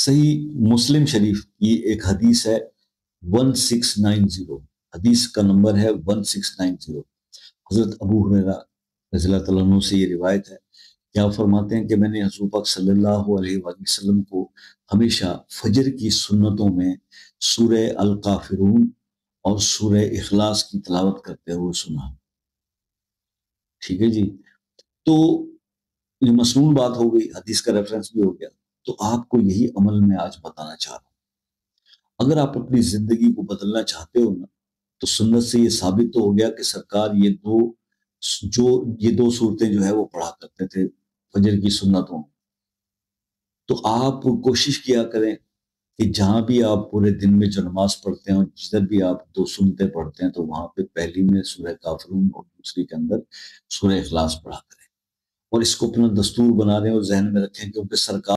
صحیح مسلم شریف کی ایک حدیث ہے 1690، حدیث کا نمبر ہے 1690۔ حضرت ابو ہریرہ رضی اللہ تعالیٰ عنہ سے یہ روایت ہے کہ آپ فرماتے ہیں کہ میں نے حضور پاک صلی اللہ علیہ وآلہ وسلم کو ہمیشہ فجر کی سنتوں میں سورہ الکافرون اور سورہ اخلاص کی تلاوت کرتے ہوئے سنا۔ ٹھیک ہے جی، تو یہ مسنون بات ہو گئی، حدیث کا ریفرنس بھی ہو گیا، تو آپ کو یہی عمل میں آج بتانا چاہ رہا ہوں۔ اگر آپ اپنی زندگی کو بدلنا چاہتے ہو نا، تو سنت سے یہ ثابت تو ہو گیا کہ سرکار یہ دو صورتیں جو ہے وہ پڑھا کرتے تھے فجر کی سنتوں میں۔ تو آپ کوشش کیا کریں کہ جہاں بھی آپ پورے دن میں جو نماز پڑھتے ہیں اور جدھر بھی آپ دو سنتیں پڑھتے ہیں تو وہاں پہ پہلی میں سورہ کافرون اور دوسری کے اندر سورہ اخلاص پڑھا کریں، اور اس کو اپنا دستور بنا لیں اور ذہن میں رکھیں، کیونکہ سرکار